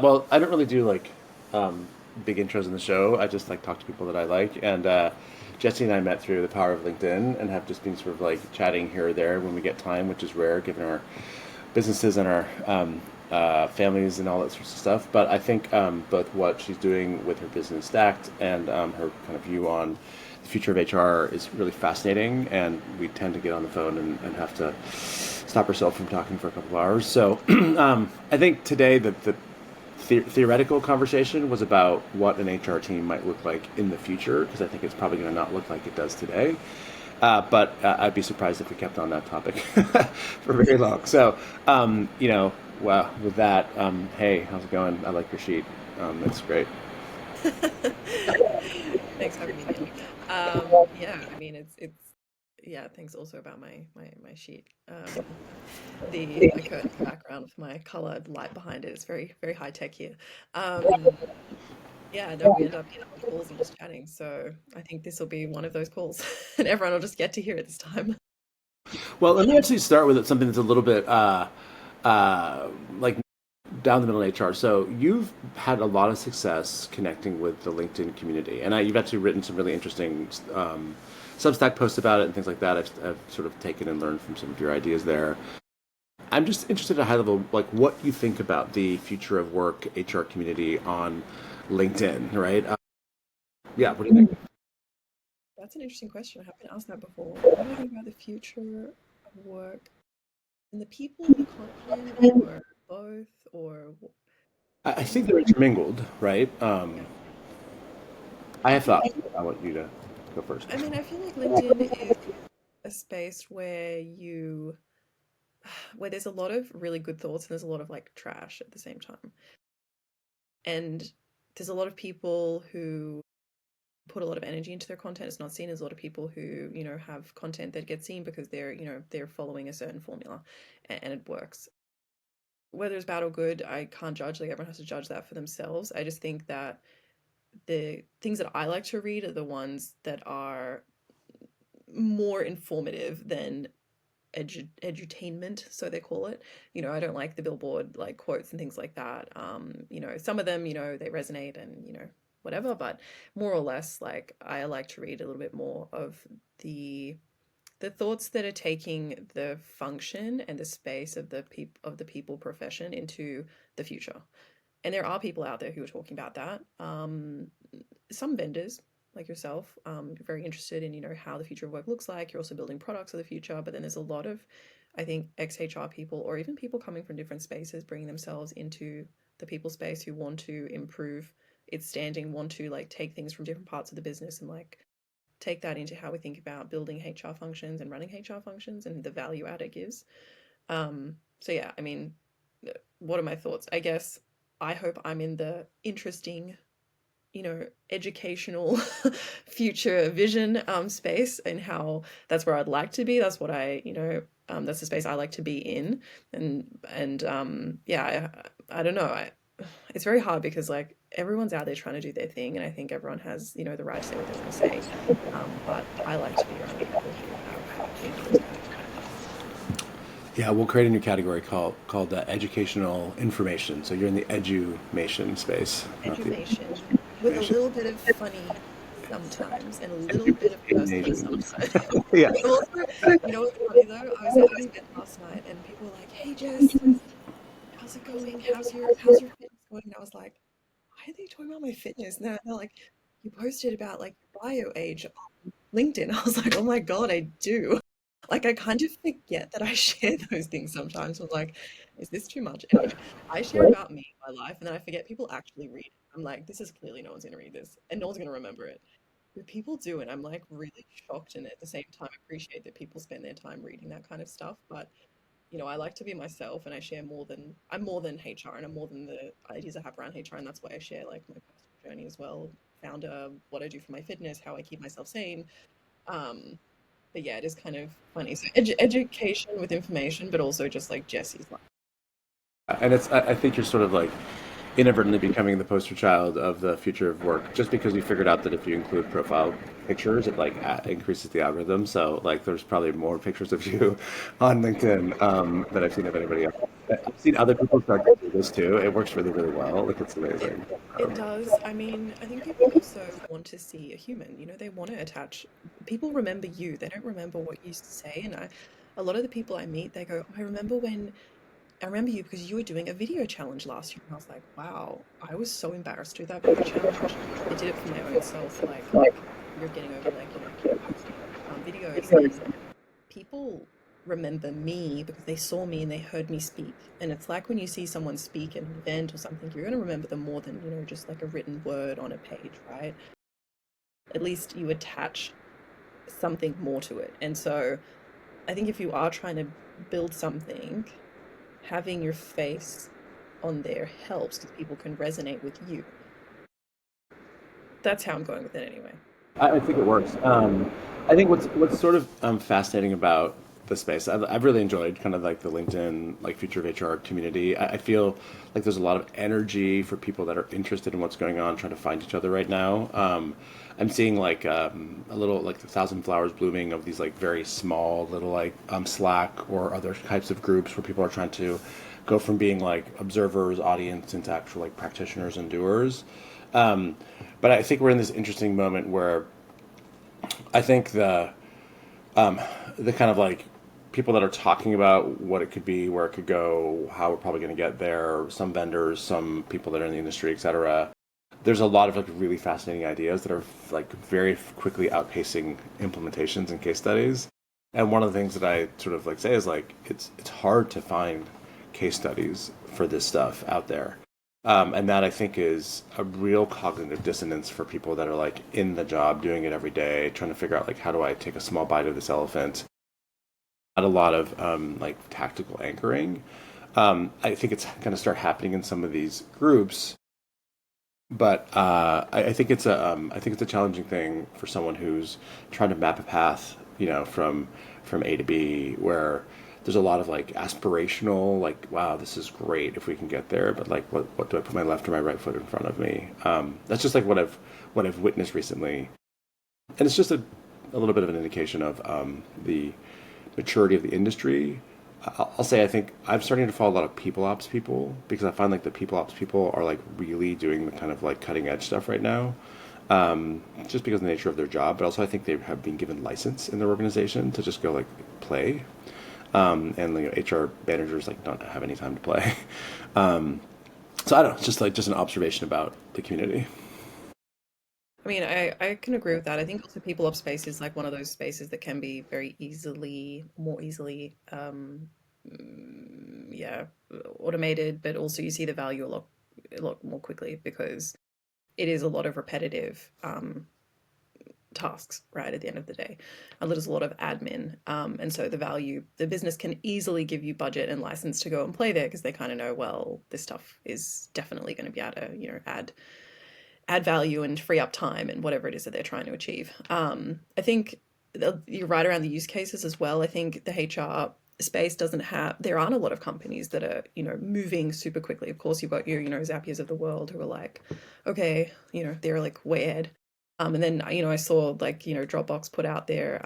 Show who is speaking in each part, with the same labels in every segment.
Speaker 1: Well, I don't really do like big intros in the show. I just like talk to people that I like. And Jesse and I met through the power of LinkedIn and have just been sort of like chatting here or there when we get time, which is rare given our businesses and our families and all that sorts of stuff. But I think both what she's doing with her business Stakkd and her kind of view on the future of HR is really fascinating. And we tend to get on the phone and have to stop ourselves from talking for a couple of hours. So I think today the theoretical conversation was about what an HR team might look like in the future, because I think it's probably going to not look like it does today. But I'd be surprised if we kept on that topic for very long. So, well, with that, hey, how's it going? I like your sheet. It's great.
Speaker 2: Thanks for having me, Neil. Yeah, I mean it's yeah, thanks also about my sheet. The curtain background with my colored light behind it is very very high tech here. Um, yeah, no, we end up getting on calls and just chatting. So I think this will be one of those calls, and everyone will just get to hear it this time.
Speaker 1: Well, let me actually start with something that's a little bit like down the middle HR. So you've had a lot of success connecting with the LinkedIn community, and you've actually written some really interesting Substack posts about it and things like that. I've sort of taken and learned from some of your ideas there. I'm just interested at a high level, like what you think about the future of work HR community on LinkedIn, right? Yeah, what do you think?
Speaker 2: That's an interesting question. I haven't been asked that before. What do I think about the future of work and the people, the content, or both, or
Speaker 1: I think they're
Speaker 2: mm,
Speaker 1: intermingled, right?
Speaker 2: yeah.
Speaker 1: I
Speaker 2: I
Speaker 1: have
Speaker 2: feel
Speaker 1: thoughts.
Speaker 2: like,
Speaker 1: I want you to go first.
Speaker 2: I feel like LinkedIn is a space where there's a lot of really good thoughts and there's a lot of like trash at the same time. And there's a lot of people who put a lot of energy into their content. It's not seen as a lot of people who, have content that gets seen because they're following a certain formula and it works. Whether it's bad or good, I can't judge. Like everyone has to judge that for themselves. I just think that the things that I like to read are the ones that are more informative than edutainment, so they call it. I don't like the billboard like quotes and things like that. Some of them, they resonate and whatever, but more or less, like I like to read a little bit more of the the thoughts that are taking the function and the space of the people profession into the future. And there are people out there who are talking about that. Some vendors like yourself, you're very interested in how the future of work looks like. You're also building products of the future, but then there's a lot of, I think, ex-HR people or even people coming from different spaces bringing themselves into the people space who want to improve its standing, want to like take things from different parts of the business and like take that into how we think about building HR functions and running HR functions and the value add it gives. So yeah, I mean, what are my thoughts? I guess I hope I'm in the interesting, educational future vision space and how that's where I'd like to be. That's what that's the space I like to be in. And yeah, I don't know. It's very hard because like everyone's out there trying to do their thing, and I think everyone has the right to say what they want to say. But I like to be around people who have those kind of
Speaker 1: Yeah, we'll create a new category called educational information. So you're in the edumation space, not the
Speaker 2: education with a
Speaker 1: information.
Speaker 2: little bit of funny sometimes and a little bit of personal
Speaker 1: Education.
Speaker 2: sometimes.
Speaker 1: Yeah.
Speaker 2: But also, what's funny though? I was at this event last night and people were like, "Hey Jess, how's it going? How's your fitness going?" And I was like, "Why are they talking about my fitness?" And they're like, "You posted about like your bio age on LinkedIn." I was like, "Oh my God, I do." Like I kind of forget that I share those things sometimes. I'm like, is this too much? Anyway, I share about me, my life, and then I forget people actually read it. I'm like, this is clearly no one's gonna read this, and no one's gonna remember it. But people do, and I'm like really shocked and at the same time appreciate that people spend their time reading that kind of stuff. But I like to be myself and I share I'm more than HR and I'm more than the ideas I have around HR, and that's why I share like my personal journey as well. Founder, what I do for my fitness, how I keep myself sane. Um, but yeah, it is kind of funny. So education with information, but also just like Jesse's life.
Speaker 1: And I think you're sort of like inadvertently becoming the poster child of the future of work just because you figured out that if you include profile pictures, it like increases the algorithm. So like there's probably more pictures of you on LinkedIn than I've seen of anybody else. I've seen other people start to do this too. It works really, really well. Like it's
Speaker 2: It
Speaker 1: amazing.
Speaker 2: it does. I mean, I think people also want to see a human. They want to attach. People remember you. They don't remember what you used to say. And a lot of the people I meet, they go, I remember you because you were doing a video challenge last year." And I was like, "Wow, I was so embarrassed to do that video challenge. I did it for my own self. Like, you're getting over posting videos, and people remember me because they saw me and they heard me speak. And it's like when you see someone speak at an event or something, you're going to remember them more than, just like a written word on a page, right? At least you attach something more to it. And so I think if you are trying to build something, having your face on there helps because people can resonate with you. That's how I'm going with it anyway.
Speaker 1: I think it works. I think what's sort of fascinating about the space, I've really enjoyed kind of like the LinkedIn like future of HR community. I feel like there's a lot of energy for people that are interested in what's going on, trying to find each other right now. I'm seeing like a little like the thousand flowers blooming of these like very small little like Slack or other types of groups where people are trying to go from being like observers, audience into actual like practitioners and doers. Um, but I think we're in this interesting moment where I think the kind of like people that are talking about what it could be, where it could go, how we're probably going to get there, some vendors, some people that are in the industry, et cetera. There's a lot of like really fascinating ideas that are like very quickly outpacing implementations and case studies. And one of the things that I sort of like say is like it's hard to find case studies for this stuff out there. And that I think is a real cognitive dissonance for people that are like in the job, doing it every day, trying to figure out like how do I take a small bite of this elephant. Not a lot of like tactical anchoring. I think it's going to start happening in some of these groups, but I think I think it's a challenging thing for someone who's trying to map a path, from A to B, where there's a lot of like aspirational, like wow, this is great if we can get there, but like what do I put my left or my right foot in front of me? That's just like what I've witnessed recently, and it's just a little bit of an indication of the maturity of the industry. I'll say I think I'm starting to follow a lot of people ops people because I find like the people ops people are like really doing the kind of like cutting edge stuff right now, just because of the nature of their job. But also I think they have been given license in their organization to just go like play, and HR managers like don't have any time to play. Um, so I don't know. It's just an observation about the community.
Speaker 2: I mean, I can agree with that. I think also people up space is like one of those spaces that can be very more easily, yeah, automated, but also you see the value a lot more quickly because it is a lot of repetitive tasks, right? At the end of the day, and there's a lot of admin, and so the business can easily give you budget and license to go and play there because they kind of know, well, this stuff is definitely going to be able to, add value and free up time and whatever it is that they're trying to achieve. I think you're right around the use cases as well. I think the HR space doesn't have, there aren't a lot of companies that are, moving super quickly. Of course, you've got your, Zappiers of the world who are like, okay, they're like way ahead. And then, I saw like, Dropbox put out their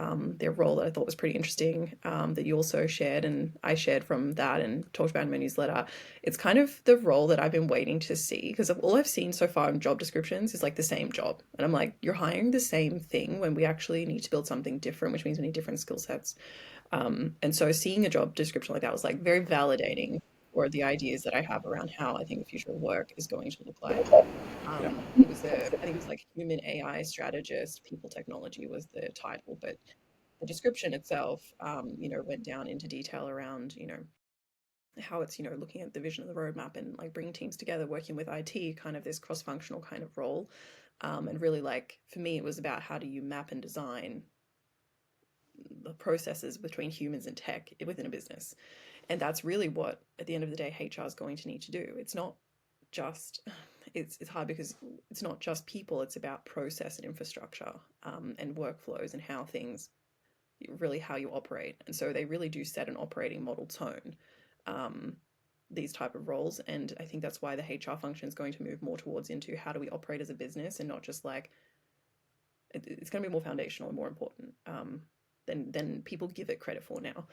Speaker 2: role that I thought was pretty interesting, that you also shared and I shared from that and talked about in my newsletter. It's kind of the role that I've been waiting to see because all I've seen so far in job descriptions is like the same job. And I'm like, you're hiring the same thing when we actually need to build something different, which means we need different skill sets. And so seeing a job description like that was like very validating for the ideas that I have around how I think the future of work is going to look like.
Speaker 1: Yeah.
Speaker 2: I think it was like human AI strategist, people technology was the title, but the description itself, went down into detail around, how it's, looking at the vision of the roadmap and like bringing teams together, working with IT, kind of this cross-functional kind of role. And really like, for me, it was about how do you map and design the processes between humans and tech within a business. And that's really what, at the end of the day, HR is going to need to do. It's not just it's hard because it's not just people, it's about process and infrastructure, and workflows and how things really how you operate. And so they really do set an operating model tone, um, these type of roles. And I think that's why the HR function is going to move more towards into how do we operate as a business and not just like it's going to be more foundational and more important, than people give it credit for now.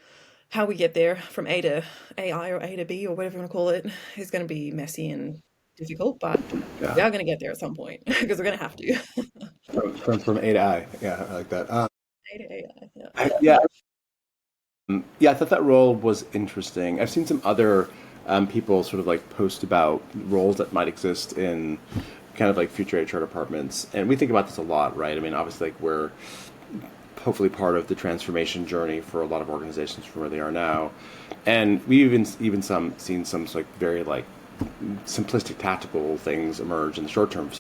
Speaker 2: how we get there from A to AI or A to B or whatever you want to call it is going to be messy and difficult, but we
Speaker 1: Yeah.
Speaker 2: are going to get there at some point because we're going to have to.
Speaker 1: From A to I. Yeah, I like that.
Speaker 2: A to AI, yeah.
Speaker 1: Yeah, yeah, I thought that role was interesting. I've seen some other people sort of like post about roles that might exist in kind of like future HR departments, and we think about this a lot, right? I mean, obviously, like we're hopefully part of the transformation journey for a lot of organizations from where they are now, and we even some seen some like very like simplistic tactical things emerge in the short term.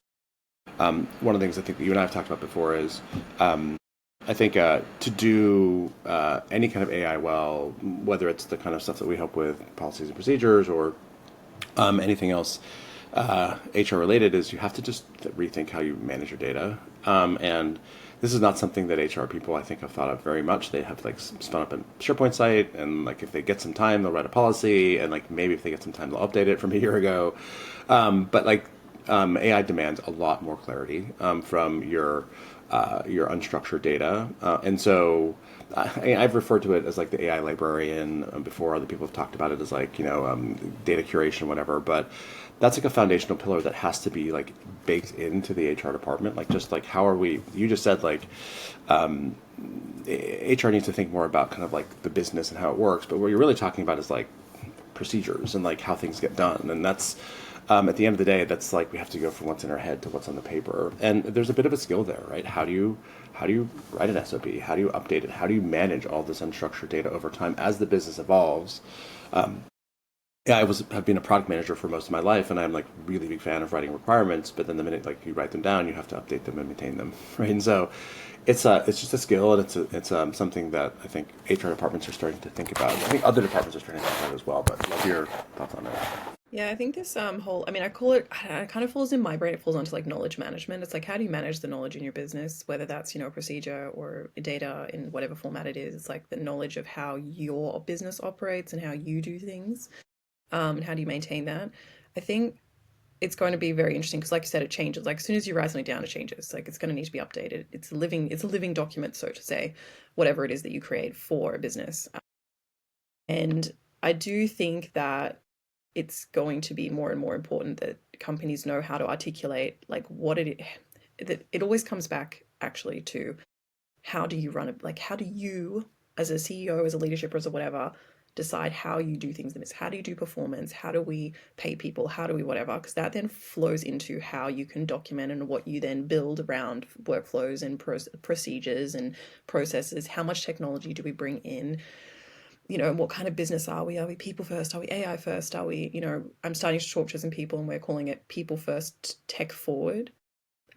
Speaker 1: One of the things I think that you and I have talked about before is I think to do any kind of AI well, whether it's the kind of stuff that we help with policies and procedures or anything else HR related, is you have to just rethink how you manage your data. And this is not something that HR people I think have thought of very much. They have like spun up a SharePoint site, and like if they get some time, they'll write a policy, and like maybe if they get some time, they'll update it from a year ago. But like AI demands a lot more clarity from your unstructured data, and so I've referred to it as like the AI librarian before. Other people have talked about it as like data curation, whatever. But that's like a foundational pillar that has to be like baked into the HR department. Like just like how are we? You just said like HR needs to think more about kind of like the business and how it works. But what you're really talking about is like procedures and like how things get done, and that's at the end of the day, that's like we have to go from what's in our head to what's on the paper, and there's a bit of a skill there, right? How do you write an SOP? How do you update it? How do you manage all this unstructured data over time as the business evolves? Yeah, have been a product manager for most of my life, and I'm like really big fan of writing requirements. But then the minute like you write them down, you have to update them and maintain them, right? And so it's just a skill, and it's something that I think HR departments are starting to think about. I think other departments are starting to think about it as well. But love your thoughts on that.
Speaker 2: Yeah, I think this whole, I mean, I call it, it kind of falls in my brain, it falls onto like knowledge management. It's like, how do you manage the knowledge in your business, whether that's, a procedure or data in whatever format it is. It's like the knowledge of how your business operates and how you do things, and how do you maintain that? I think it's going to be very interesting because, like you said, it changes. Like as soon as you write something down, it changes. Like it's going to need to be updated. It's a living document, so to say, whatever it is that you create for a business. And I do think that it's going to be more and more important that companies know how to articulate like what it is. That it always comes back actually to how do you run it? Like how do you, as a CEO, as a leadership, or as a whatever, decide how you do things in this? How do you do performance? How do we pay people? How do we whatever? Because that then flows into how you can document and what you then build around workflows and procedures and processes. How much technology do we bring in? What kind of business are we? Are we people first? Are we AI first? Are we, I'm starting to talk to some people and we're calling it people first, tech forward,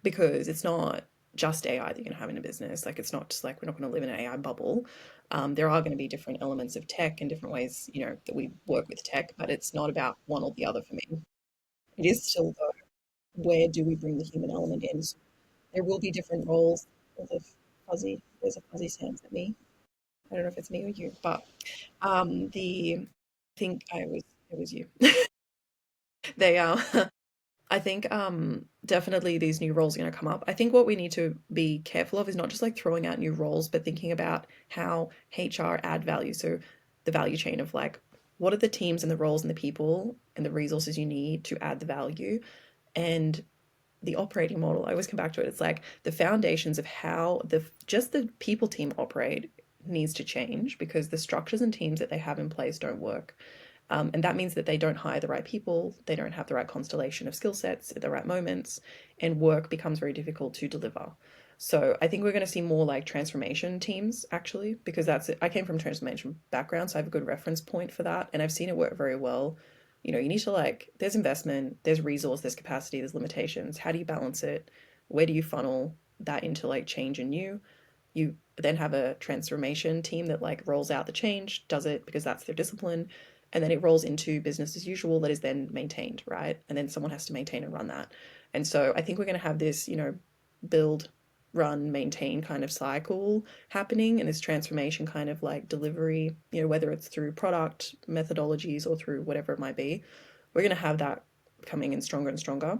Speaker 2: because it's not just AI that you're going to have in a business. Like, it's not just like we're not going to live in an AI bubble. There are going to be different elements of tech and different ways, that we work with tech, but it's not about one or the other for me. It is still, though, where do we bring the human element in? So there will be different roles. There's a fuzzy sounds at me. I don't know if it's me or you, but the I think it was you. They I think definitely these new roles are going to come up. I think what we need to be careful of is not just like throwing out new roles, but thinking about how HR add value. So the value chain of like what are the teams and the roles and the people and the resources you need to add the value, and the operating model. I always come back to it. It's like the foundations of how the people team operate needs to change because the structures and teams that they have in place don't work. And that means that they don't hire the right people, they don't have the right constellation of skill sets at the right moments, and work becomes very difficult to deliver. So I think we're going to see more like transformation teams actually, because that's it. I came from a transformation background, so I have a good reference point for that, and I've seen it work very well. You need to like, there's investment, there's resource, there's capacity, there's limitations. How do you balance it? Where do you funnel that into like change and new? You then have a transformation team that like rolls out the change, does it because that's their discipline, and then it rolls into business as usual that is then maintained, right? And then someone has to maintain and run that. And so I think we're going to have this, build, run, maintain kind of cycle happening, and this transformation kind of like delivery, whether it's through product methodologies or through whatever it might be. We're going to have that coming in stronger and stronger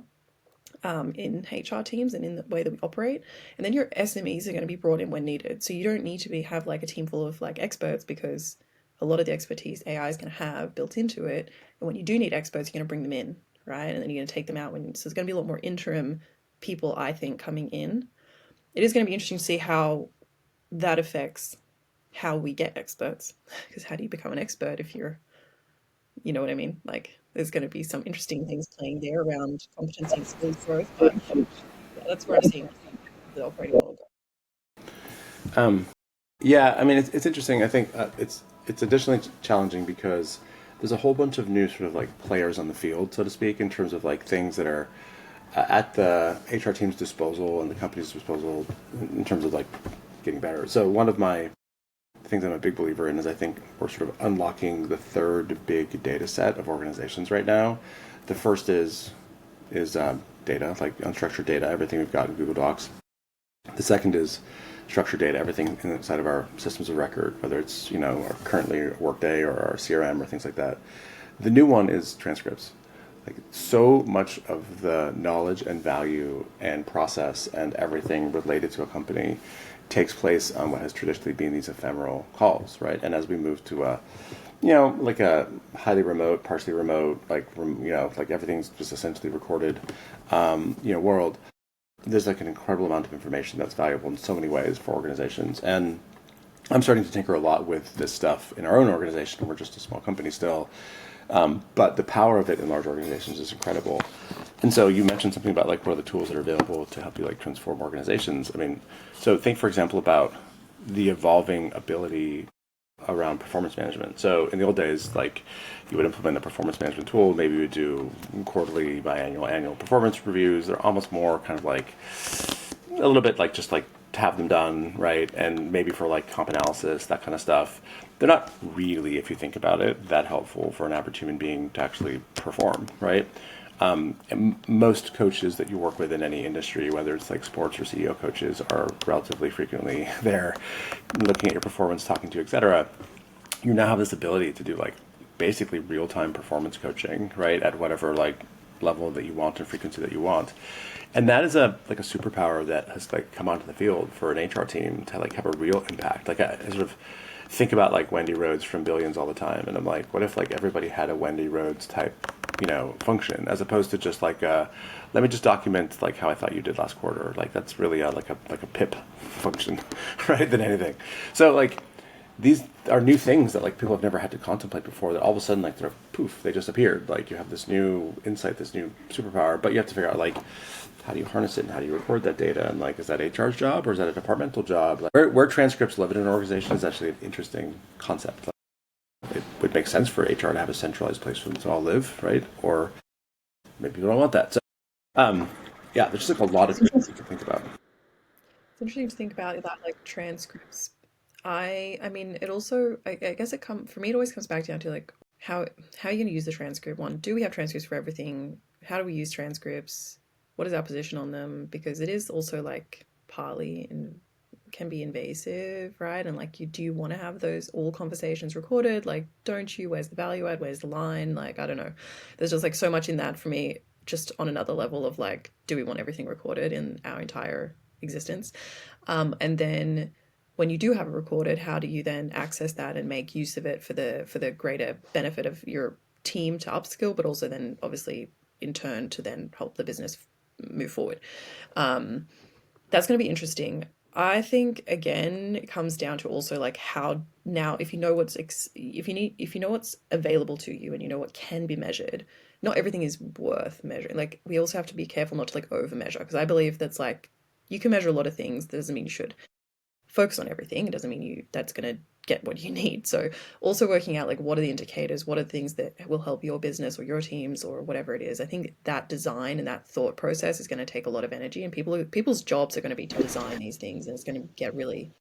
Speaker 2: in HR teams and in the way that we operate. And then your SMEs are going to be brought in when needed. So you don't need to have like a team full of like experts because a lot of the expertise AI is going to have built into it. And when you do need experts, you're going to bring them in, right? And then you're going to take them out when, so there's going to be a lot more interim people, I think, coming in. It is going to be interesting to see how that affects how we get experts. Because how do you become an expert if you're, you know what I mean? Like, there's going to be some interesting things playing there around competency and skills growth. But yeah, that's where I'm seeing the operating model go.
Speaker 1: Yeah, I mean it's interesting. I think it's additionally challenging because there's a whole bunch of new sort of like players on the field, so to speak, in terms of like things that are at the HR team's disposal and the company's disposal in terms of like getting better. So one of my things I'm a big believer in is I think we're sort of unlocking the third big data set of organizations right now. The first is data, like unstructured data, everything we've got in Google Docs. The second is structured data, everything inside of our systems of record, whether it's currently Workday or our CRM or things like that. The new one is transcripts. Like so much of the knowledge and value and process and everything related to a company takes place on what has traditionally been these ephemeral calls, right? And as we move to like a highly remote, partially remote, like everything's just essentially recorded, world, there's like an incredible amount of information that's valuable in so many ways for organizations. And I'm starting to tinker a lot with this stuff in our own organization. We're just a small company still. But the power of it in large organizations is incredible. And so you mentioned something about like what are the tools that are available to help you like transform organizations. I mean, so think for example about the evolving ability around performance management. So in the old days, like you would implement a performance management tool, maybe you would do quarterly, biannual, annual performance reviews. They're almost more kind of like a little bit like just like to have them done, right? And maybe for like comp analysis, that kind of stuff. They're not really, if you think about it, that helpful for an average human being to actually perform, right? And most coaches that you work with in any industry, whether it's like sports or CEO coaches, are relatively frequently there looking at your performance, talking to you, etc. You now have this ability to do like basically real-time performance coaching, right? At whatever like level that you want and frequency that you want. And that is a superpower that has like come onto the field for an HR team to like have a real impact. Like I sort of think about like Wendy Rhodes from Billions all the time, and I'm like, what if like everybody had a Wendy Rhodes type, function, as opposed to just like let me just document like how I thought you did last quarter. Like that's really like a pip function, right? Than anything. So like these are new things that like people have never had to contemplate before, that all of a sudden like they're poof, they just appeared. Like you have this new insight, this new superpower, but you have to figure out like how do you harness it and how do you record that data, and like is that HR's job or is that a departmental job? Like, where transcripts live in an organization is actually an interesting concept. Like, it would make sense for HR to have a centralized place for them to all live, right? Or maybe people don't want that. So yeah, there's just like a lot of things you can think about.
Speaker 2: It's interesting to think about that, like transcripts. I mean, it also, I guess it come for me. It always comes back down to like how are you going to use the transcript? One, do we have transcripts for everything? How do we use transcripts? What is our position on them? Because it is also like partly and can be invasive, right? And like, do you want to have those all conversations recorded? Like, don't you? Where's the value add? Where's the line? Like, I don't know. There's just like so much in that for me, just on another level of like, do we want everything recorded in our entire existence? And then when you do have it recorded, how do you then access that and make use of it for the greater benefit of your team to upskill, but also then obviously in turn to then help the business move forward. That's going to be interesting. I think again it comes down to also like how now if you know if you know what's available to you and you know what can be measured, not everything is worth measuring. Like we also have to be careful not to like over measure, because I believe that's like you can measure a lot of things. That doesn't mean you should focus on everything. It doesn't mean that's going to get what you need. So also working out like what are the indicators, what are the things that will help your business or your teams or whatever it is. I think that design and that thought process is going to take a lot of energy, and people's jobs are going to be to design these things, and it's going to get really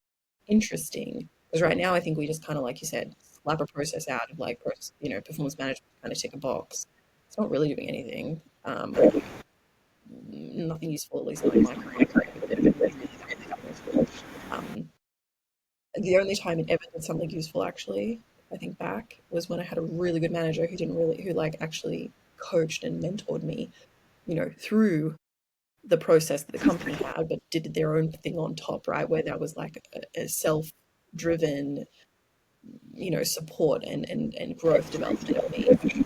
Speaker 2: interesting. Because right now I think we just kind of, like you said, slap a process out of like performance management, kind of tick a box. It's not really doing anything. Nothing useful, at least not in my career. Um, the only time it ever did something useful, actually, I think back, was when I had a really good manager who like actually coached and mentored me, through the process that the company had, but did their own thing on top, right? Where that was like a self-driven, support and growth development of me,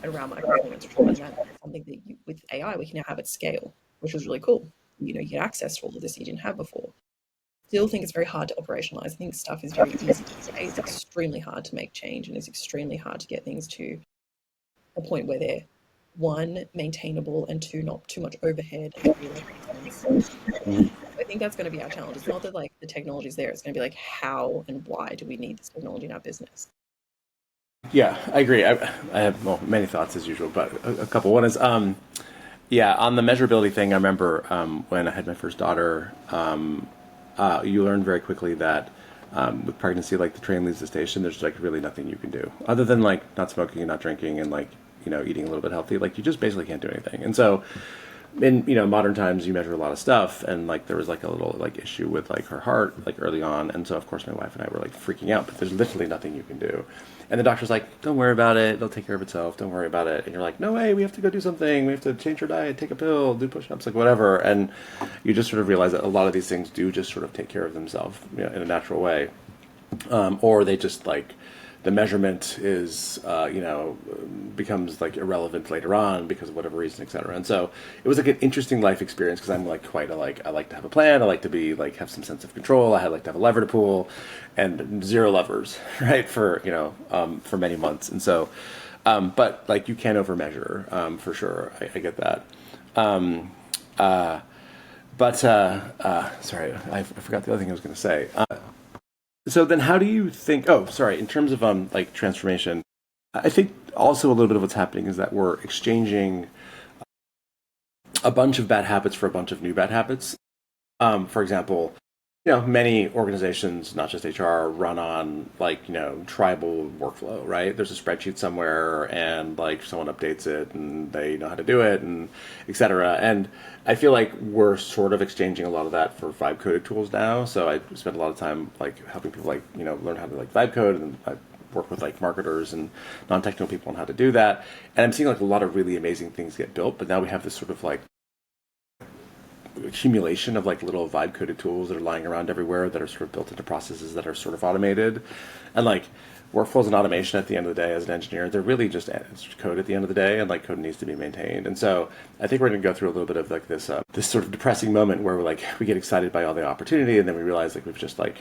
Speaker 2: around my performance training. That's something that with AI, we can now have at scale, which was really cool. You get access to all of this you didn't have before. Still think it's very hard to operationalize. I think stuff is very easy to say. It's extremely hard to make change, and it's extremely hard to get things to a point where they're, one, maintainable, and two, not too much overhead and three, like, makes sense. I think that's going to be our challenge. It's not that like the technology is there. It's going to be like, how and why do we need this technology in our business?
Speaker 1: Yeah, I agree. I have many thoughts as usual, but a couple. One is, yeah, on the measurability thing. I remember when I had my first daughter, you learn very quickly that with pregnancy, like the train leaves the station. There's like really nothing you can do other than like not smoking and not drinking and like eating a little bit healthy. Like you just basically can't do anything. And so in modern times you measure a lot of stuff, and like there was like a little like issue with like her heart like early on, and so of course my wife and I were like freaking out, but there's literally nothing you can do. And the doctor's like, don't worry about it, it'll take care of itself, don't worry about it. And you're like, no way, we have to go do something, we have to change your diet, take a pill, do push-ups, like whatever. And you just sort of realize that a lot of these things do just sort of take care of themselves in a natural way. Or they just like the measurement is becomes like irrelevant later on because of whatever reason, etc. And so it was like an interesting life experience because I'm like quite a like I like to have a plan, I like to be like have some sense of control, I like to have a lever to pull, and zero levers right for many months. And so but like you can overmeasure for sure. I get that. But sorry, I forgot the other thing I was going to say. So then how do you think, oh, sorry, in terms of like transformation, I think also a little bit of what's happening is that we're exchanging a bunch of bad habits for a bunch of new bad habits. For example, many organizations, not just HR, run on like, tribal workflow, right? There's a spreadsheet somewhere and like someone updates it and they know how to do it and et cetera. And I feel like we're sort of exchanging a lot of that for vibe coded tools now. So I spend a lot of time like helping people like, learn how to like vibe code, and I work with like marketers and non-technical people on how to do that. And I'm seeing like a lot of really amazing things get built, but now we have this sort of like accumulation of like little vibe coded tools that are lying around everywhere that are sort of built into processes that are sort of automated. And like workflows and automation at the end of the day as an engineer, they're really just code at the end of the day, and like code needs to be maintained. And so I think we're going to go through a little bit of like this sort of depressing moment where we get excited by all the opportunity, and then we realize like we've just like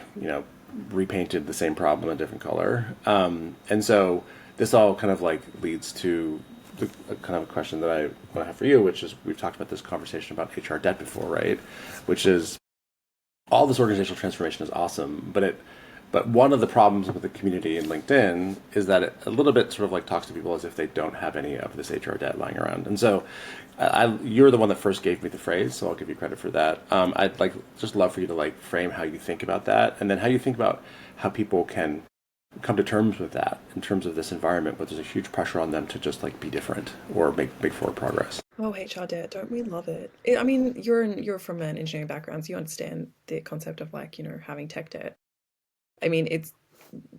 Speaker 1: repainted the same problem in a different color. And so this all kind of like leads to a kind of a question that I want to have for you, which is we've talked about this conversation about HR debt before, right? Which is all this organizational transformation is awesome, but one of the problems with the community in LinkedIn is that it a little bit sort of like talks to people as if they don't have any of this HR debt lying around. And so you're the one that first gave me the phrase, so I'll give you credit for that. I'd like just love for you to like frame how you think about that, and then how you think about how people can come to terms with that in terms of this environment where there's a huge pressure on them to just like be different or make forward progress.
Speaker 2: Oh, HR debt, don't we love it? I mean, you're from an engineering background, so you understand the concept of like, having tech debt. I mean, it's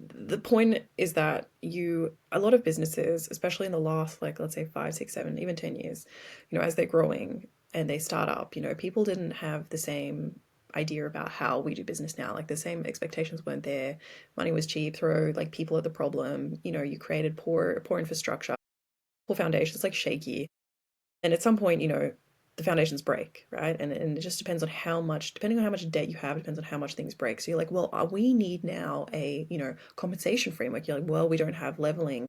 Speaker 2: the point is that a lot of businesses, especially in the last, like, let's say 5, 6, 7, even 10 years, as they're growing and they start up, people didn't have the same idea about how we do business now. Like the same expectations weren't there. Money was cheap, throw like people are the problem. You created poor infrastructure, poor foundations, like shaky. And at some point, the foundations break, right? And it just depends on depending on how much debt you have, depends on how much things break. So you're like, well, we need now a, compensation framework. You're like, well, we don't have leveling.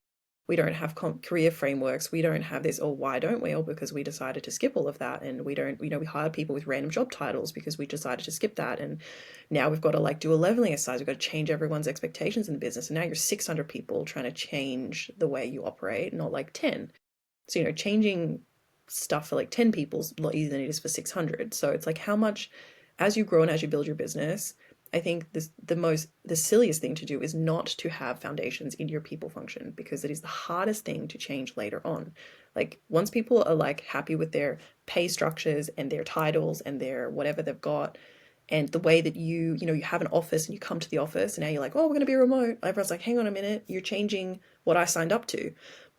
Speaker 2: We don't have career frameworks. We don't have this. Or why don't we? Or because we decided to skip all of that. And we don't, we hired people with random job titles because we decided to skip that. And now we've got to like do a leveling exercise. We've got to change everyone's expectations in the business. And now you're 600 people trying to change the way you operate, not like 10. So, changing stuff for like 10 people is a lot easier than it is for 600. So it's like how much, as you grow and as you build your business, I think the silliest thing to do is not to have foundations in your people function, because it is the hardest thing to change later on. Like once people are like happy with their pay structures and their titles and their whatever they've got, and the way that you have an office and you come to the office and now you're like, oh, we're going to be remote. Everyone's like, hang on a minute, you're changing what I signed up to.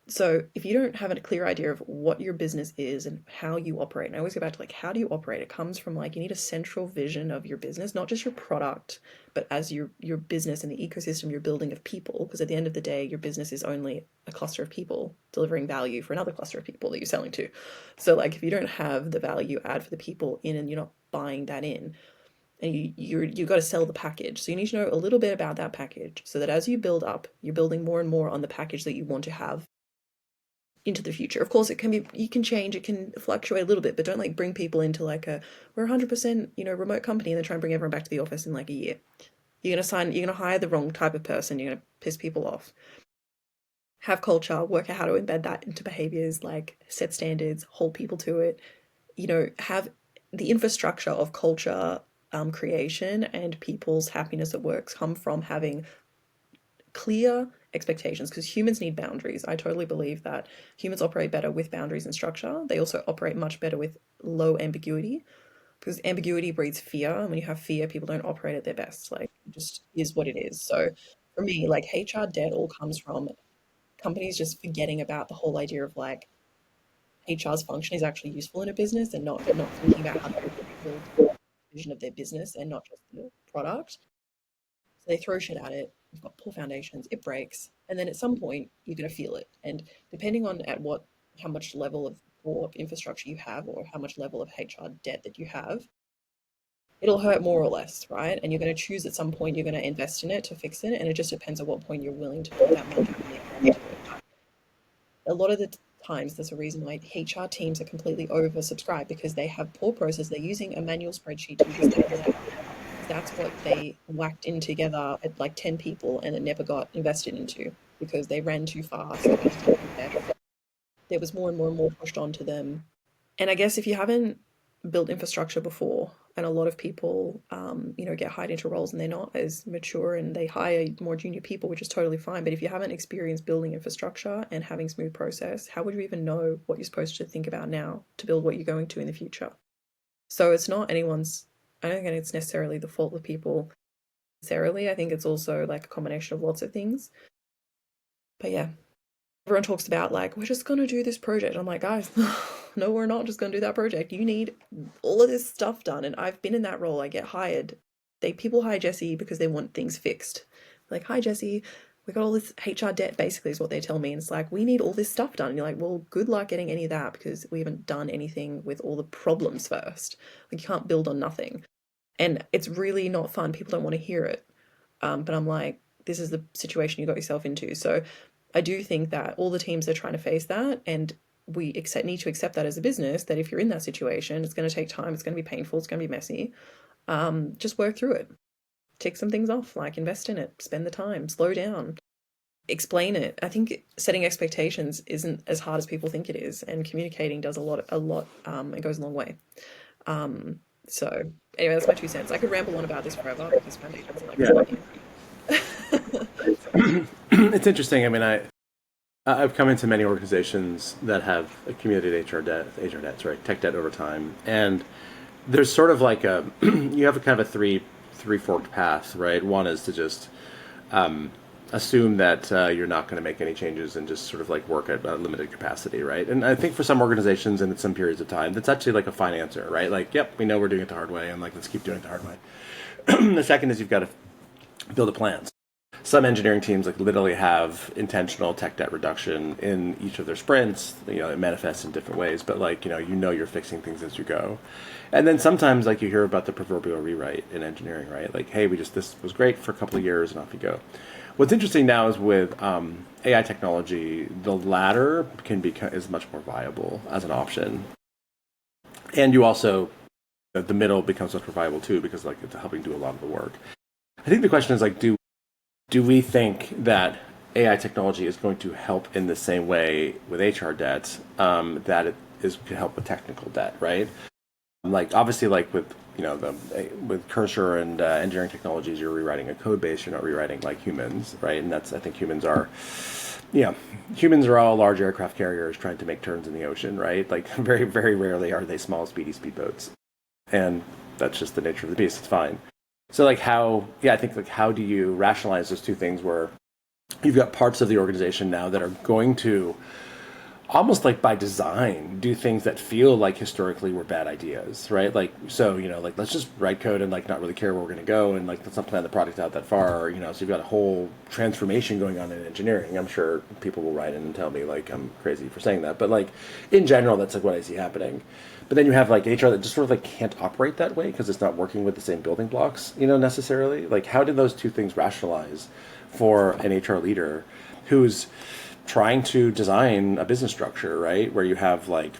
Speaker 2: So if you don't have a clear idea of what your business is and how you operate, and I always go back to like, how do you operate? It comes from like, you need a central vision of your business, not just your product, but as your business and the ecosystem you're building of people. Because at the end of the day, your business is only a cluster of people delivering value for another cluster of people that you're selling to. So like, if you don't have the value add for the people in, and you're not buying that in, and you got to sell the package. So you need to know a little bit about that package, so that as you build up, you're building more and more on the package that you want to have into the future. Of course, it can be, you can change, it can fluctuate a little bit, but don't like bring people into like we're 100%, remote company, and then try and bring everyone back to the office in like a year. You're going to hire the wrong type of person. You're going to piss people off. Have culture, work out how to embed that into behaviors, like set standards, hold people to it, have the infrastructure of culture creation and people's happiness at work come from having clear expectations, because humans need boundaries. I totally believe that humans operate better with boundaries and structure. They also operate much better with low ambiguity, because ambiguity breeds fear. And when you have fear, people don't operate at their best. Like, it just is what it is. So for me, like HR debt all comes from companies just forgetting about the whole idea of like HR's function is actually useful in a business, and not thinking about how to build the vision of their business and not just the product. So they throw shit at it. You've got poor foundations. It breaks, and then at some point you're going to feel it. And depending on how much level of poor infrastructure you have, or how much level of HR debt that you have, it'll hurt more or less, right? And you're going to choose at some point you're going to invest in it to fix it, and it just depends on what point you're willing to put that money into it. A lot of the times, there's a reason why HR teams are completely oversubscribed, because they have poor process. They're using a manual spreadsheet to do this. That's what they whacked in together at like 10 people, and it never got invested into because they ran too fast. There was more and more and more pushed onto them. And I guess if you haven't built infrastructure before, and a lot of people, get hired into roles and they're not as mature, and they hire more junior people, which is totally fine. But if you haven't experienced building infrastructure and having smooth process, how would you even know what you're supposed to think about now to build what you're going to in the future? So it's not anyone's, I don't think it's necessarily the fault of people necessarily. I think it's also like a combination of lots of things. But yeah, everyone talks about like, we're just going to do this project. I'm like, guys, no, we're not just going to do that project. You need all of this stuff done. And I've been in that role. I get hired. People hire Jessie because they want things fixed. Like, hi, Jessie, we got all this HR debt, basically, is what they tell me. And it's like, we need all this stuff done. And you're like, well, good luck getting any of that, because we haven't done anything with all the problems first. Like, you can't build on nothing. And it's really not fun. People don't want to hear it. But I'm like, this is the situation you got yourself into. So I do think that all the teams are trying to face that, and we need to accept that as a business, that if you're in that situation, it's going to take time, it's going to be painful, it's going to be messy. Just work through it. Tick some things off, like invest in it, spend the time, slow down, explain it. I think setting expectations isn't as hard as people think it is, and communicating does a lot. It goes a long way. So anyway, that's my 2 cents. I could ramble on about this forever, because foundations are like
Speaker 1: It's interesting. I mean, I've come into many organizations that have accumulated HR debts, right, tech debt over time, and there's sort of like you have a kind of a three forked path, right? One is to just assume that you're not going to make any changes and just sort of like work at a limited capacity, right? And I think for some organizations and at some periods of time, that's actually like a fine answer, right? Like, yep, we know we're doing it the hard way, and like, let's keep doing it the hard way. The second is you've got to build a plan. Some engineering teams like literally have intentional tech debt reduction in each of their sprints. It manifests in different ways, but like, you're fixing things as you go. And then sometimes like you hear about the proverbial rewrite in engineering, right? Like, hey, this was great for a couple of years and off you go. What's interesting now is with AI technology, the latter is much more viable as an option. And you also, the middle becomes much more viable too, because like it's helping do a lot of the work. I think the question is like, do we think that AI technology is going to help in the same way with HR debt that it could help with technical debt, right? Like obviously, like with with Cursor and engineering technologies, you're rewriting a code base. You're not rewriting like humans, right? And I think humans are all large aircraft carriers trying to make turns in the ocean, right? Like very, very rarely are they small, speedy speedboats, and that's just the nature of the beast. It's fine. So like how do you rationalize those two things where you've got parts of the organization now that are going to almost like by design do things that feel like historically were bad ideas, right? Like, so, like, let's just write code and like not really care where we're going to go, and like let's not plan the product out that far, so you've got a whole transformation going on in engineering. I'm sure people will write in and tell me like I'm crazy for saying that, but like in general that's like what I see happening. But then you have like HR that just sort of like can't operate that way because it's not working with the same building blocks, necessarily. Like, how did those two things rationalize for an HR leader who's trying to design a business structure, right, where you have like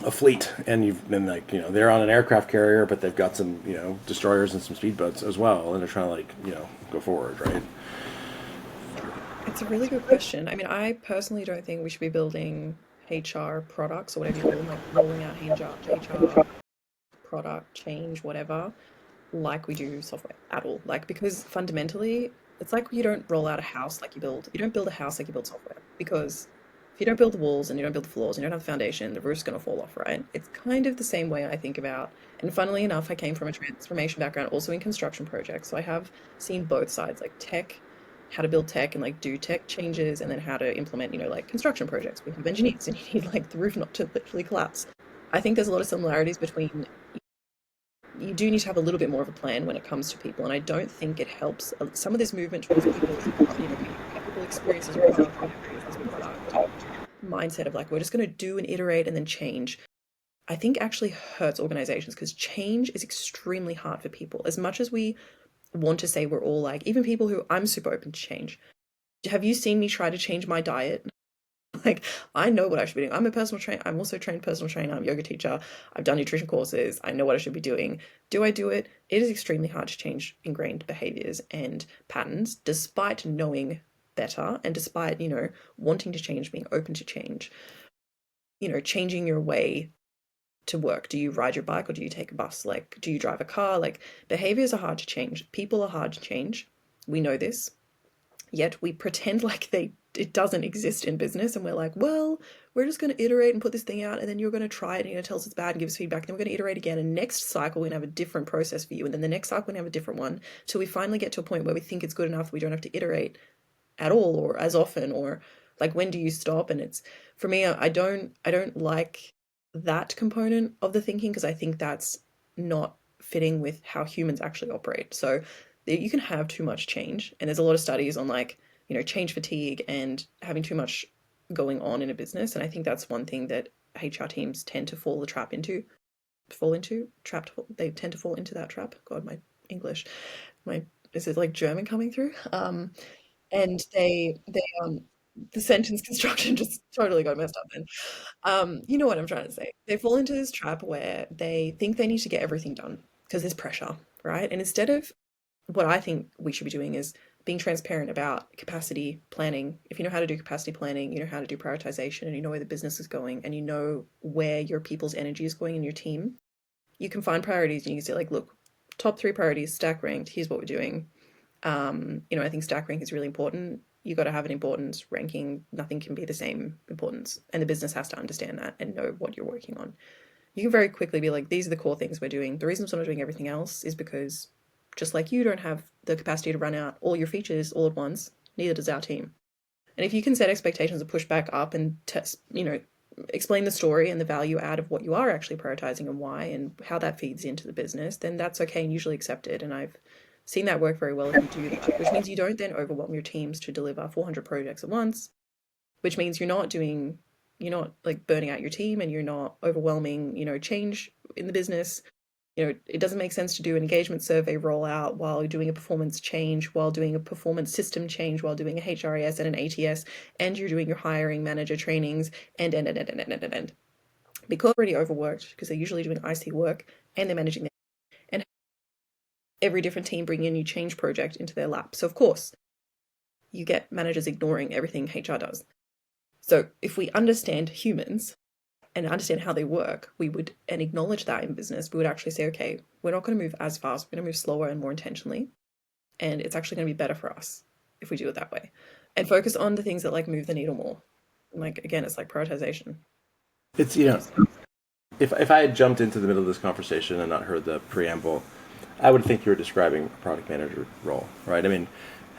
Speaker 1: a fleet, and you've been like, they're on an aircraft carrier, but they've got some, destroyers and some speedboats as well, and they're trying to like, go forward, right?
Speaker 2: It's a really good question. I mean, I personally don't think we should be building HR products or whatever you call them, like rolling out HR product change, whatever, like we do software at all. Like, because fundamentally, it's like you don't roll out a house like you don't build a house like you build software. Because if you don't build the walls and you don't build the floors and you don't have the foundation, the roof's going to fall off, right? It's kind of the same way I think about. And funnily enough, I came from a transformation background, also in construction projects. So I have seen both sides, like tech, how to build tech and like do tech changes, and then how to implement, like construction projects. We have engineers and you need like the roof not to literally collapse. I think there's a lot of similarities between, you do need to have a little bit more of a plan when it comes to people, and I don't think it helps some of this movement towards people experiences or product, whatever it is, this product mindset of like we're just going to do and iterate and then change. I think actually hurts organizations because change is extremely hard for people. As much as we want to say we're all like, even people who, I'm super open to change. Have you seen me try to change my diet? Like, I know what I should be doing. I'm a personal trainer. I'm also a trained personal trainer. I'm a yoga teacher. I've done nutrition courses. I know what I should be doing. Do I do it? It is extremely hard to change ingrained behaviors and patterns, despite knowing better and despite, wanting to change, being open to change, changing your way to work. Do you ride your bike or do you take a bus? Like, do you drive a car? Like, behaviors are hard to change. People are hard to change. We know this. Yet we pretend like it doesn't exist in business, and we're like, well, we're just going to iterate and put this thing out, and then you're going to try it and you're going to tell us it's bad and give us feedback, and then we're going to iterate again, and next cycle we're going to have a different process for you, and then the next cycle we're going to have a different one, till we finally get to a point where we think it's good enough we don't have to iterate at all or as often, or like, when do you stop? And it's, for me, I don't like that component of the thinking, because I think that's not fitting with how humans actually operate. So you can have too much change, and there's a lot of studies on like, change fatigue and having too much going on in a business. And I think that's one thing that HR teams tend to they tend to fall into that trap. God, my English, is it like German coming through? And the sentence construction just totally got messed up then. You know what I'm trying to say. They fall into this trap where they think they need to get everything done because there's pressure, right? And instead of, what I think we should be doing is being transparent about capacity planning. If you know how to do capacity planning, you know how to do prioritization, and you know where the business is going, and you know where your people's energy is going in your team, you can find priorities and you can say like, look, top 3 priorities, stack ranked, here's what we're doing. I think stack rank is really important. You got to have an importance ranking. Nothing can be the same importance, and the business has to understand that and know what you're working on. You can very quickly be like, these are the core things we're doing. The reason we're not doing everything else is because, just like you don't have the capacity to run out all your features all at once, neither does our team. And if you can set expectations and push back up and explain the story and the value add of what you are actually prioritizing and why and how that feeds into the business, then that's okay and usually accepted. And I've seen that work very well if you do that, which means you don't then overwhelm your teams to deliver 400 projects at once, which means you're not like burning out your team, and you're not overwhelming, change in the business. It doesn't make sense to do an engagement survey rollout while doing a performance change, while doing a performance system change, while doing a HRIS and an ATS, and you're doing your hiring manager trainings, and. Because they're already overworked, because they're usually doing IC work, and they're managing them. And every different team bringing a new change project into their lap. So, of course, you get managers ignoring everything HR does. So if we understand humans and understand how they work, and acknowledge that in business, we would actually say, okay, we're not going to move as fast, we're going to move slower and more intentionally, and it's actually going to be better for us if we do it that way, and focus on the things that like move the needle more. Like, again, it's like prioritization.
Speaker 1: It's, if I had jumped into the middle of this conversation and not heard the preamble, I would think you were describing a product manager role, right? I mean,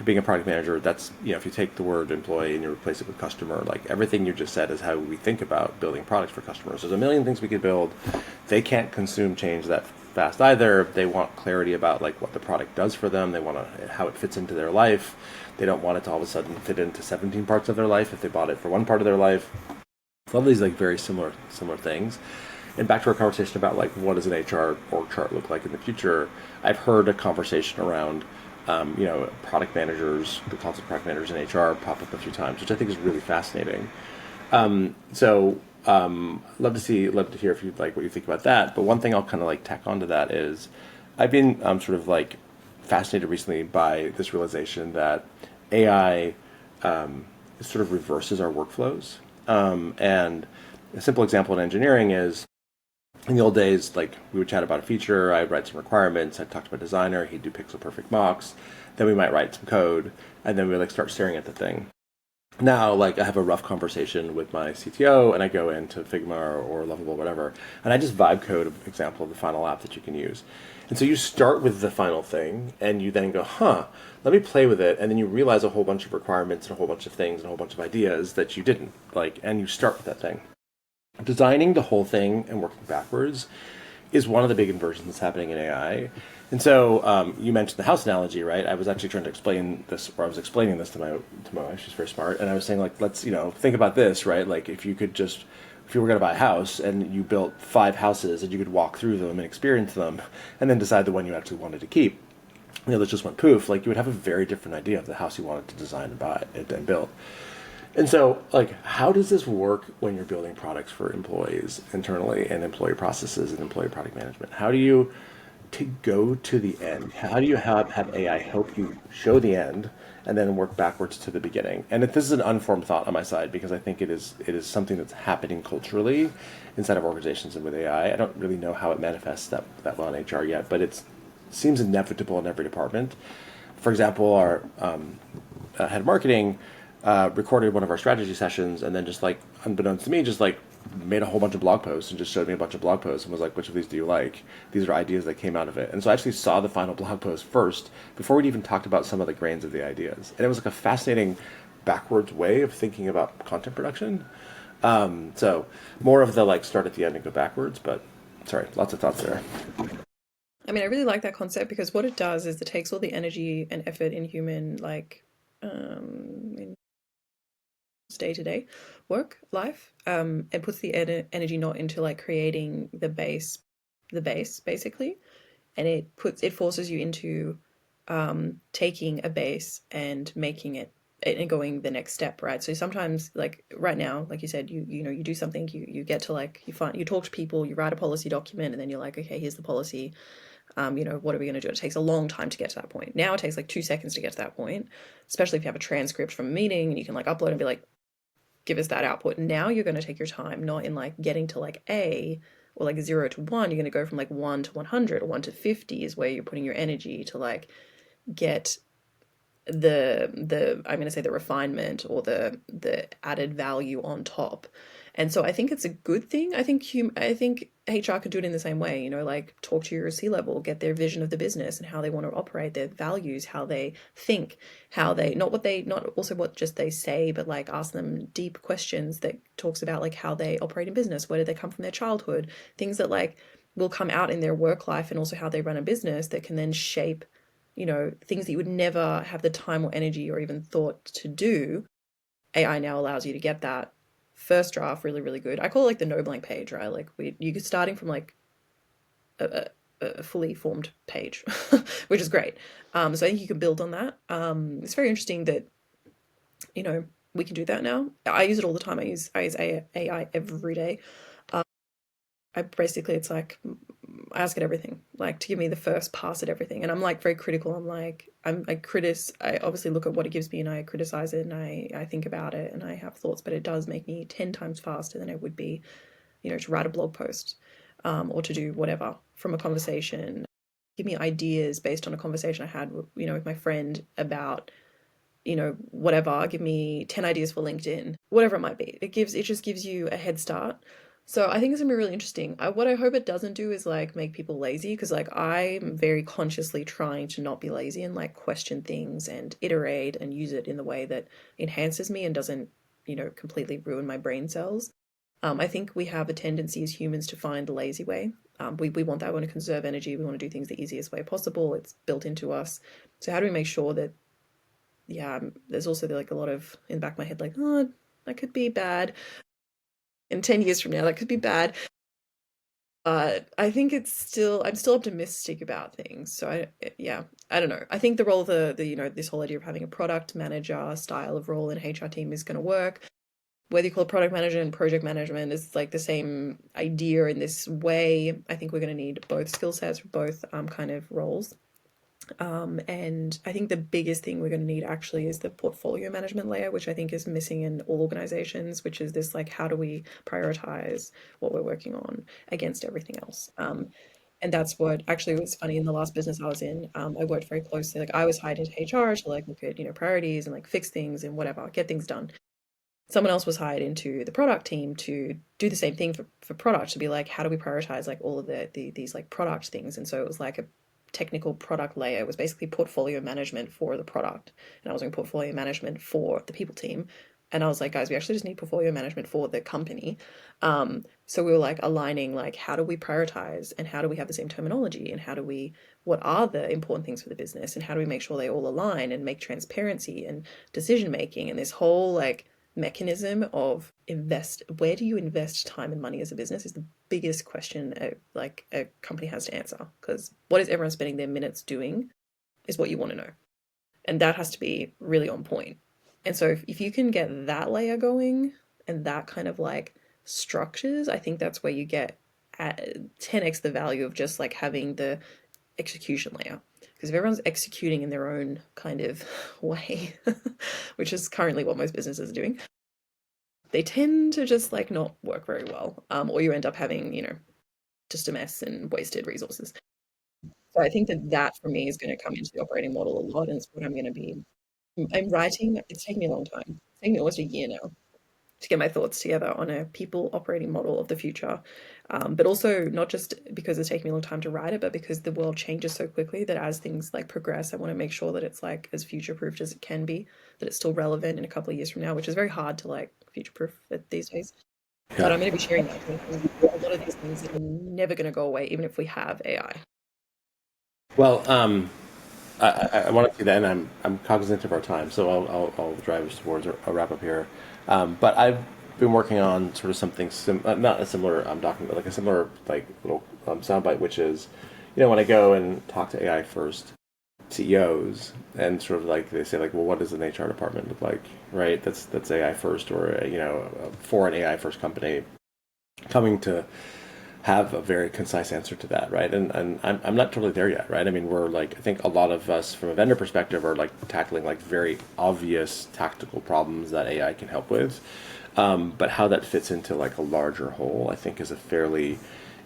Speaker 1: being a product manager, that's, if you take the word employee and you replace it with customer, like everything you just said is how we think about building products for customers. There's a million things we could build. They can't consume change that fast either. They want clarity about like what the product does for them. They want how it fits into their life. They don't want it to all of a sudden fit into 17 parts of their life if they bought it for one part of their life. All these like very similar things. And back to our conversation about like what does an HR org chart look like in the future, I've heard a conversation around product managers, the concept of product managers in HR pop up a few times, which I think is really fascinating. Love to hear if you'd like what you think about that. But one thing I'll kind of like tack onto that is I've been sort of like fascinated recently by this realization that AI sort of reverses our workflows. And a simple example in engineering is in the old days, like we would chat about a feature, I'd write some requirements, I'd talk to my designer, he'd do pixel perfect mocks, then we might write some code, and then we like start staring at the thing. Now, like I have a rough conversation with my CTO, and I go into Figma or Lovable, whatever, and I just vibe code an example of the final app that you can use. And so you start with the final thing, and you then go, let me play with it, and then you realize a whole bunch of requirements and a whole bunch of things and a whole bunch of ideas that you didn't like, and you start with that thing. Designing the whole thing and working backwards is one of the big inversions that's happening in AI. And so you mentioned the house analogy, right? I was actually trying to explain this, or I was explaining this to my wife. She's very smart, and I was saying like, let's think about this, right? Like if you were going to buy a house and you built 5 houses and you could walk through them and experience them, and then decide the one you actually wanted to keep, that just went poof. Like you would have a very different idea of the house you wanted to design and buy and build. And so, like, how does this work when you're building products for employees internally and employee processes and employee product management? How do you go to the end? How do you have AI help you show the end and then work backwards to the beginning? And this is an unformed thought on my side because I think it is something that's happening culturally inside of organizations and with AI. I don't really know how it manifests that well in HR yet, but it seems inevitable in every department. For example, our head of marketing recorded one of our strategy sessions and then just like unbeknownst to me just like made a whole bunch of blog posts and just showed me a bunch of blog posts and was like, which of these do you like? These are ideas that came out of it. And so I actually saw the final blog post first before we'd even talked about some of the grains of the ideas. And it was like a fascinating backwards way of thinking about content production. So more of the like start at the end and go backwards, but sorry, lots of thoughts there.
Speaker 2: I mean, I really like that concept because what it does is it takes all the energy and effort in human in day-to-day work life and puts the energy not into like creating the base basically, and it forces you into taking a base and making it and going the next step, right? So sometimes, like right now, like you said, you do something, you get to like you talk to people, you write a policy document, and then you're like, okay, here's the policy. What are we going to do? It takes a long time to get to that point. Now it takes like 2 seconds to get to that point, especially if you have a transcript from a meeting and you can like upload and be like, give us that output. Now you're going to take your time, not in like getting to like A or like 0 to 1. You're going to go from like 1 to 100 or 1 to 50 is where you're putting your energy to like get the I'm going to say the refinement or the added value on top. And so I think it's a good thing. I think HR could do it in the same way, like talk to your C-level, get their vision of the business and how they want to operate, their values, how they think, how they not also what just they say, but like ask them deep questions that talks about like how they operate in business, where did they come from, their childhood, things that like will come out in their work life and also how they run a business that can then shape things that you would never have the time or energy or even thought to do. AI now allows you to get that first draft really, really good. I call it like the no blank page, right? Like you're starting from like a fully formed page, which is great. So I think you can build on that. It's very interesting that, we can do that now. I use it all the time. I use AI every day. It's like I ask it everything, like to give me the first pass at everything, and I'm like very critical. I obviously look at what it gives me and I criticize it and I think about it and I have thoughts, but it does make me 10 times faster than it would be, to write a blog post, or to do whatever from a conversation. Give me ideas based on a conversation I had, with my friend about, whatever. Give me 10 ideas for LinkedIn, whatever it might be. It just gives you a head start So I think it's gonna be really interesting. What I hope it doesn't do is like make people lazy, because like I'm very consciously trying to not be lazy and like question things and iterate and use it in the way that enhances me and doesn't, completely ruin my brain cells. I think we have a tendency as humans to find the lazy way. We want that. We want to conserve energy. We want to do things the easiest way possible. It's built into us. So how do we make sure that, yeah, there's also like a lot of in the back of my head, like, oh, that could be bad. In 10 years from now, that could be bad. I think I'm still optimistic about things. So yeah, I don't know. I think the role of this whole idea of having a product manager style of role in HR team is going to work. Whether you call it product management and project management is like the same idea in this way. I think we're going to need both skill sets for both kind of roles. And I think the biggest thing we're going to need actually is the portfolio management layer, which I think is missing in all organizations, which is this like, how do we prioritize what we're working on against everything else? And that's what actually was funny in the last business I was in. I worked very closely, like I was hired into HR to like look at, priorities and like fix things and whatever, get things done. Someone else was hired into the product team to do the same thing for product, to be like, how do we prioritize like all of these like product things? And so it was like a technical product layer. It was basically portfolio management for the product, and I was doing portfolio management for the people team. And I was like, guys, we actually just need portfolio management for the company. So we were like aligning, like, how do we prioritize and how do we have the same terminology and what are the important things for the business and how do we make sure they all align and make transparency and decision making and this whole like mechanism of where do you invest time and money as a business is the biggest question a company has to answer, because what is everyone spending their minutes doing is what you want to know, and that has to be really on point. And so if you can get that layer going and that kind of like structures, I think that's where you get at 10x the value of just like having the execution layer. Because if everyone's executing in their own kind of way, which is currently what most businesses are doing, they tend to just like not work very well. Or you end up having, just a mess and wasted resources. So I think that for me is going to come into the operating model a lot, and it's what I'm going to be. I'm writing. It's taking me a long time. It's taking me almost a year now to get my thoughts together on a people operating model of the future. But also not just because it's taking me a long time to write it, but because the world changes so quickly that as things like progress, I want to make sure that it's like as future proofed as it can be, that it's still relevant in a couple of years from now, which is very hard to like future proof these days. But
Speaker 1: Yeah.
Speaker 2: I'm going to be sharing that, because I think a lot of these things are never going to go away, even if we have AI.
Speaker 1: Well, I want to see that, and I'm cognizant of our time, so I'll drive us towards a wrap up here. But I've been working on sort of something not a similar document, but like a similar like little soundbite, which is, when I go and talk to AI first CEOs, and sort of like they say like, well, what does an HR department look like, right? That's AI first, or for an AI first company coming to have a very concise answer to that, right? And I'm not totally there yet, right? I mean, we're like, I think a lot of us from a vendor perspective are like tackling like very obvious tactical problems that AI can help with. But how that fits into like a larger whole, I think, is a fairly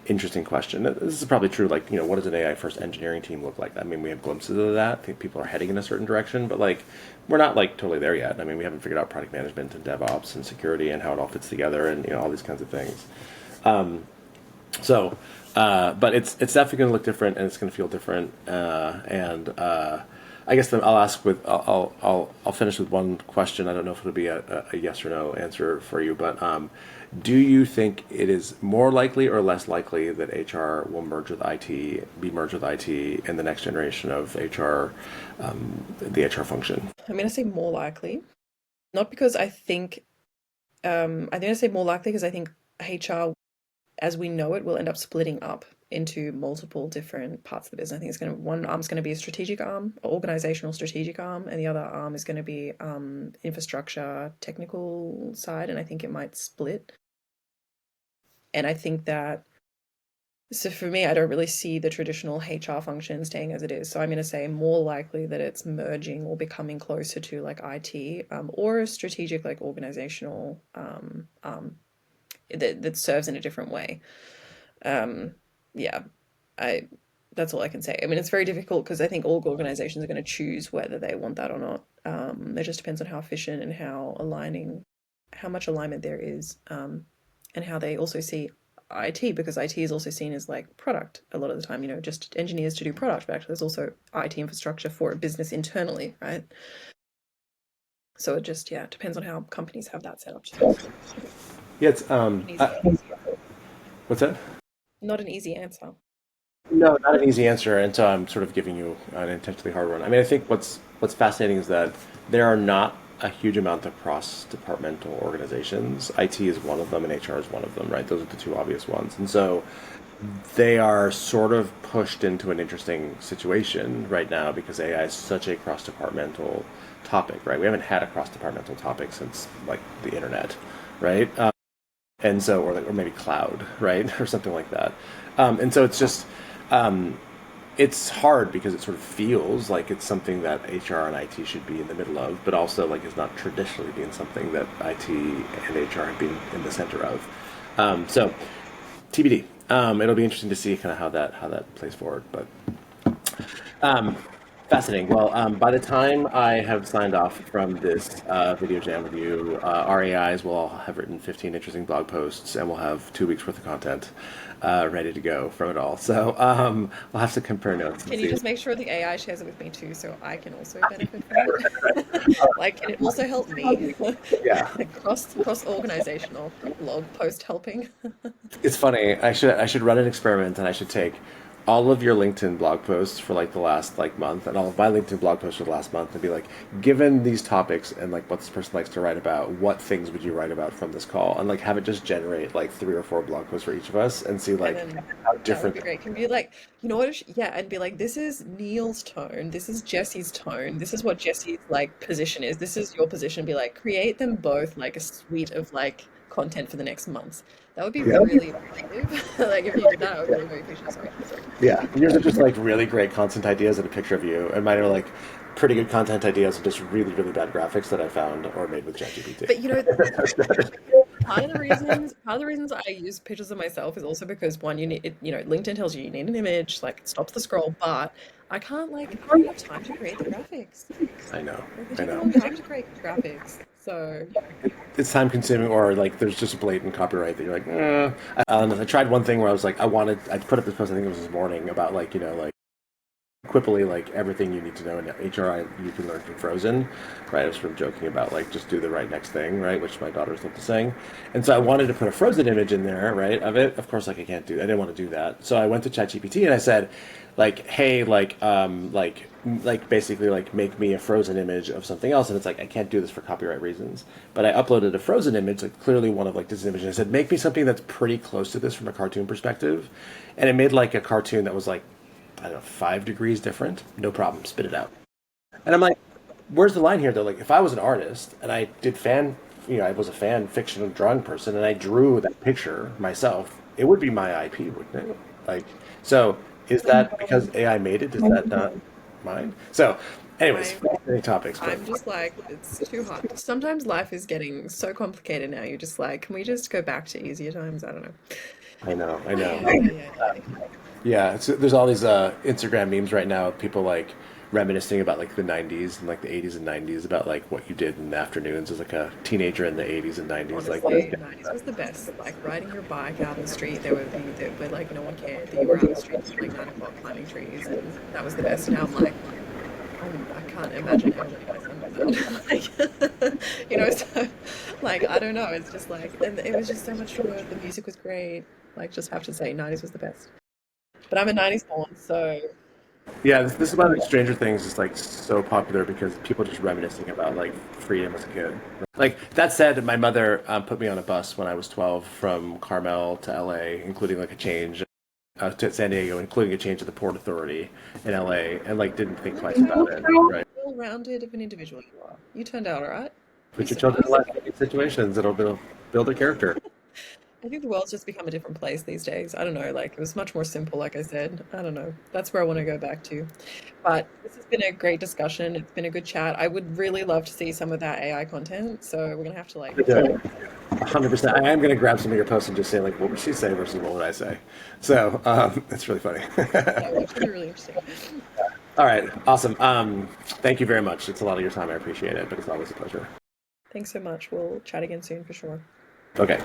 Speaker 1: interesting question. This is probably true, like, what does an AI first engineering team look like? I mean, we have glimpses of that. I think people are heading in a certain direction, but like, we're not like totally there yet. I mean, we haven't figured out product management and DevOps and security and how it all fits together and, all these kinds of things. So, but it's definitely going to look different and it's going to feel different. And I guess then I'll ask with I'll finish with one question. I don't know if it'll be a yes or no answer for you, but do you think it is more likely or less likely that HR will be merged with IT in the next generation of HR, the HR function?
Speaker 2: I'm going to say more likely, not because I think I say more likely because I think HR, as we know it, will end up splitting up into multiple different parts of the business. I think one arm's going to be a strategic arm, or organizational strategic arm, and the other arm is going to be infrastructure, technical side, and I think it might split. And I think that, so for me, I don't really see the traditional HR function staying as it is. So I'm going to say more likely that it's merging or becoming closer to like IT, or a strategic like organizational that serves in a different way. Yeah, I that's all I can say. I mean, it's very difficult because I think all organizations are going to choose whether they want that or not. It just depends on how efficient and how much alignment there is. and how they also see IT, because IT is also seen as like product a lot of the time, just engineers to do product, but actually there's also IT infrastructure for a business internally, right? So it just, yeah, depends on how companies have that set up.
Speaker 1: Yeah, it's what's that?
Speaker 2: Not an easy answer.
Speaker 1: No, not an easy answer, and so I'm sort of giving you an intentionally hard one. I mean, I think what's fascinating is that there are not a huge amount of cross-departmental organizations. IT is one of them, and HR is one of them, right? Those are the two obvious ones, and so they are sort of pushed into an interesting situation right now because AI is such a cross-departmental topic, right? We haven't had a cross-departmental topic since like the internet, right? And so, or maybe cloud, right, or something like that. And so it's just um, it's hard because it sort of feels like it's something that HR and IT should be in the middle of, but also like it's not traditionally been something that IT and HR have been in the center of. So TBD. It'll be interesting to see kind of how that plays forward, but um, fascinating. Well, by the time I have signed off from this video jam with you, our AIs will all have written 15 interesting blog posts, and we'll have 2 weeks worth of content ready to go from it all. So we'll have to compare notes and
Speaker 2: Can you
Speaker 1: see.
Speaker 2: just make sure the AI shares it with me too, so I can also benefit from it? Like, can it also help me?
Speaker 1: Yeah,
Speaker 2: Like cross organizational blog post helping.
Speaker 1: it's funny. I should run an experiment, and I should take all of your LinkedIn blog posts for like the last like month, and all of my LinkedIn blog posts for the last month, and be like, given these topics and like what this person likes to write about, what things would you write about from this call, and like have it just generate like 3 or 4 blog posts for each of us, and see
Speaker 2: And
Speaker 1: like
Speaker 2: then
Speaker 1: how
Speaker 2: that would
Speaker 1: different.
Speaker 2: be great. Can be like, you know what? Yeah, and be like, this is Neil's tone. This is Jessie's tone. This is what Jessie's like position is. This is your position. Be like, create them both like a suite of like content for the next months. That would be
Speaker 1: Yeah,
Speaker 2: really appreciative. Like if you did that, I would be very appreciative. Sorry.
Speaker 1: yeah. Yours are just like really great content ideas and a picture of you, and mine are like pretty good content ideas and just really really bad graphics that I found or made with ChatGPT.
Speaker 2: But part of the reasons I use pictures of myself is also because one, you need it, LinkedIn tells you you need an image, like it stops the scroll, but I don't have time to create the graphics.
Speaker 1: I know,
Speaker 2: Like they
Speaker 1: I
Speaker 2: take a
Speaker 1: know.
Speaker 2: long time to create graphics. So
Speaker 1: It's time consuming, or like there's just blatant copyright that you're like, I tried one thing where I put up this post, I think it was this morning, about like, like quippily like everything you need to know in HRI you can learn from Frozen, right? I was sort of joking about like just do the right next thing, right? Which my daughters love to sing. And so I wanted to put a Frozen image in there, right? Of it. Of course, like I didn't want to do that. So I went to ChatGPT and I said, like, hey, like basically like make me a Frozen image of something else. And it's like I can't do this for copyright reasons. But I uploaded a Frozen image, like clearly one of like this image, and I said, make me something that's pretty close to this from a cartoon perspective. And it made like a cartoon that was like, I don't know, 5 degrees different. No problem, spit it out. And I'm like, where's the line here though? Like, if I was an artist and I did I was a fan fiction drawing person, and I drew that picture myself, it would be my IP, wouldn't it? Like, so is that because AI made it? Is that not mine? So, anyways,
Speaker 2: I
Speaker 1: fascinating topics, but
Speaker 2: I'm just like, it's too hard. Sometimes life is getting so complicated now. You're just like, can we just go back to easier times? I don't know.
Speaker 1: I know, I
Speaker 2: Ay,
Speaker 1: know.
Speaker 2: ay, ay, ay, ay.
Speaker 1: Yeah, there's all these Instagram memes right now of people like reminiscing about like the 90s and like the 80s and 90s about like what you did in the afternoons as like a teenager in the 80s and 90s. Like,
Speaker 2: Honestly, 90s was the best. Like riding your bike out in the street, but like no one cared that you were out in the street at like 9 o'clock climbing trees, and that was the best. Now I'm like, I can't imagine ever letting my son do that. Like, so like I don't know. It's just like, and it was just so much fun. The music was great. Like, just have to say, 90s was the best. But I'm a 90s born, so
Speaker 1: yeah, this is why like Stranger Things is like so popular because people just reminiscing about like freedom as a kid. Like that said, my mother put me on a bus when I was 12 from Carmel to LA, including like a change to San Diego, including a change to the Port Authority in LA, and like didn't think
Speaker 2: look
Speaker 1: twice
Speaker 2: how
Speaker 1: about it. Right?
Speaker 2: well-rounded of an individual you are. You turned out all right. You
Speaker 1: Put your children in
Speaker 2: survived.
Speaker 1: life situations; it'll build their character.
Speaker 2: I think the world's just become a different place these days. I don't know, like it was much more simple, like I said. I don't know. That's where I want to go back to. But this has been a great discussion. It's been a good chat. I would really love to see some of that AI content. So we're gonna have to like,
Speaker 1: 100%. I am going to grab some of your posts and just say like, what would she say versus what would I say? So it's really funny.
Speaker 2: that would actually be really interesting.
Speaker 1: All right, awesome. Thank you very much. It's a lot of your time. I appreciate it, but it's always a pleasure.
Speaker 2: Thanks so much. We'll chat again soon for sure.
Speaker 1: Okay.